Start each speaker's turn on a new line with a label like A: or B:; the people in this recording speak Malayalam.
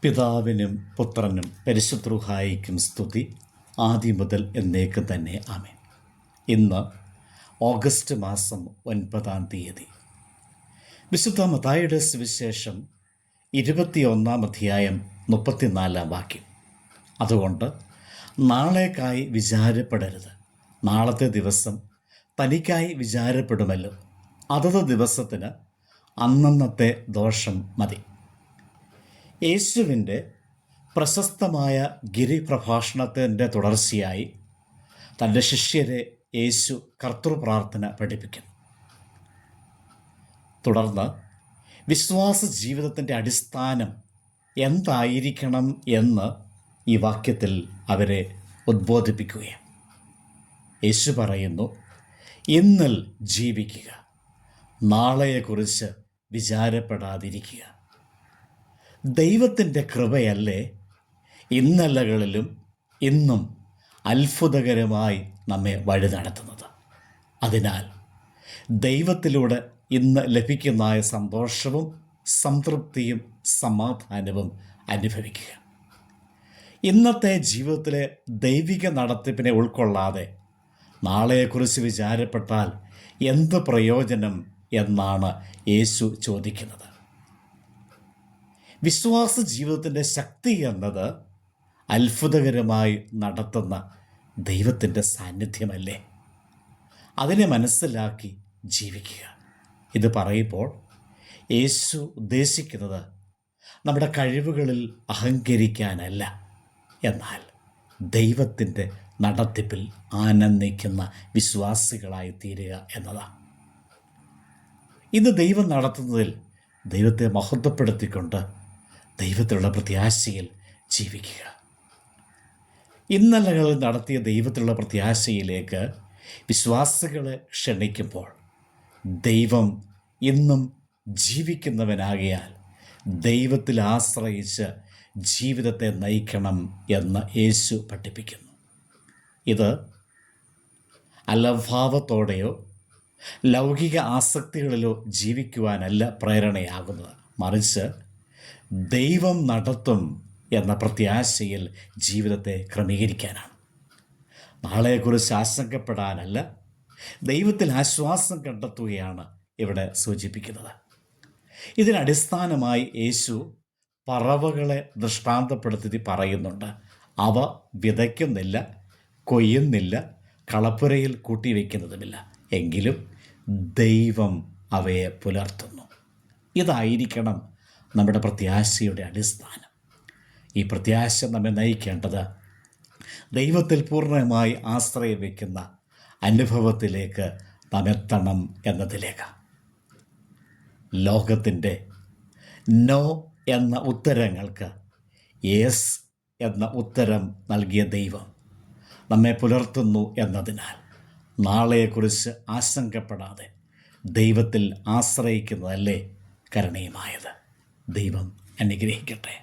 A: പിതാവിനും പുത്രനും പരിശുദ്ധ റൂഹായിക്കും സ്തുതി, ആദ്യം മുതൽ എന്നേക്കും തന്നെ. ആമേൻ. ഇന്ന് ഓഗസ്റ്റ് മാസം 9-ാം തീയതി. വിശുദ്ധ മത്തായിയുടെ സുവിശേഷം 21-ാം അധ്യായം 34-ാം വാക്യം. അതുകൊണ്ട് നാളേക്കായി വിചാരപ്പെടരുത്, നാളത്തെ ദിവസം തനിക്കായി വിചാരപ്പെടുമല്ലോ. അതത് ദിവസത്തിന് അന്നന്നത്തെ ദോഷം മതി. യേശുവിൻ്റെ പ്രശസ്തമായ ഗിരിപ്രഭാഷണത്തിൻ്റെ തുടർച്ചയായി തൻ്റെ ശിഷ്യരെ യേശു കർത്തൃപ്രാർത്ഥന പഠിപ്പിക്കുന്നു. തുടർന്ന് വിശ്വാസ ജീവിതത്തിൻ്റെ അടിസ്ഥാനം എന്തായിരിക്കണം എന്ന് ഈ വാക്യത്തിൽ അവരെ ഉദ്ബോധിപ്പിക്കുകയാണ്. യേശു പറയുന്നു, ഇന്നിൽ ജീവിക്കുക, നാളെയെക്കുറിച്ച് വിചാരപ്പെടാതിരിക്കുക. ദൈവത്തിൻ്റെ കൃപയല്ലേ ഇന്നലകളിലും ഇന്നും അത്ഭുതകരമായി നമ്മെ വഴി നടത്തുന്നത്. അതിനാൽ ദൈവത്തിലൂടെ ഇന്ന് ലഭിക്കുന്ന സന്തോഷവും സംതൃപ്തിയും സമാധാനവും അനുഭവിക്കുക. ഇന്നത്തെ ജീവിതത്തിലെ ദൈവിക നടത്തിപ്പിനെ ഉൾക്കൊള്ളാതെ നാളെയെക്കുറിച്ച് വിചാരപ്പെട്ടാൽ എന്ത് പ്രയോജനം എന്നാണ് യേശു ചോദിക്കുന്നത്. വിശ്വാസ ജീവിതത്തിൻ്റെ ശക്തി എന്നത് അത്ഭുതകരമായി നടത്തുന്ന ദൈവത്തിൻ്റെ സാന്നിധ്യമല്ലേ? അതിനെ മനസ്സിലാക്കി ജീവിക്കുക. ഇത് പറയുമ്പോൾ യേശു ഉദ്ദേശിക്കുന്നത് നമ്മുടെ കഴിവുകളിൽ അഹങ്കരിക്കാനല്ല, എന്നാൽ ദൈവത്തിൻ്റെ നടത്തിപ്പിൽ ആനന്ദിക്കുന്ന വിശ്വാസികളായി തീരുക എന്നതാണ്. ഇത് ദൈവം നടത്തുന്നതിൽ ദൈവത്തെ മഹത്വപ്പെടുത്തിക്കൊണ്ട് ദൈവത്തിലുള്ള പ്രത്യാശയിൽ ജീവിക്കുക. ഇന്നലകളിൽ നടത്തിയ ദൈവത്തിലുള്ള പ്രത്യാശയിലേക്ക് വിശ്വാസികളെ ക്ഷണിക്കുമ്പോൾ ദൈവം ഇന്നും ജീവിക്കുന്നവനാകിയാൽ ദൈവത്തിൽ ആശ്രയിച്ച് ജീവിതത്തെ നയിക്കണം എന്ന് യേശു പഠിപ്പിക്കുന്നു. ഇത് അലംഭാവത്തോടെയോ ലൗകിക ആസക്തികളിലോ ജീവിക്കുവാനല്ല പ്രേരണയാകുന്നത്, മറിച്ച് ദൈവം നടത്തും എന്ന പ്രത്യാശയിൽ ജീവിതത്തെ ക്രമീകരിക്കാനാണ്. നാളെക്കുറിച്ച് ആശങ്കപ്പെടാനല്ല, ദൈവത്തിൽ ആശ്വാസം കണ്ടെത്തുകയാണ് ഇവിടെ സൂചിപ്പിക്കുന്നത്. ഇതിനടിസ്ഥാനമായി യേശു പറവകളെ ദൃഷ്ടാന്തപ്പെടുത്തി പറയുന്നുണ്ട്. അവ വിതയ്ക്കുന്നില്ല, കൊയ്യുന്നില്ല, കളപ്പുരയിൽ കൂട്ടിവെക്കുന്നതുമില്ല, എങ്കിലും ദൈവം അവയെ പുലർത്തുന്നു. ഇതായിരിക്കണം നമ്മുടെ പ്രത്യാശയുടെ അടിസ്ഥാനം. ഈ പ്രത്യാശ നമ്മെ നയിക്കേണ്ടത് ദൈവത്തിൽ പൂർണ്ണമായി ആശ്രയം വയ്ക്കുന്ന അനുഭവത്തിലേക്ക് നാം എത്തണം എന്നതിലേക്ക്. ലോകത്തിൻ്റെ നോ എന്ന ഉത്തരങ്ങൾക്ക് യേസ് എന്ന ഉത്തരം നൽകിയ ദൈവം നമ്മെ പുലർത്തുന്നു എന്നതിനാൽ നാളെയെക്കുറിച്ച് ആശങ്കപ്പെടാതെ ദൈവത്തിൽ ആശ്രയിക്കുന്നതല്ലേ കരുണീയമായത്. ദൈവം അനുഗ്രഹിക്കട്ടെ.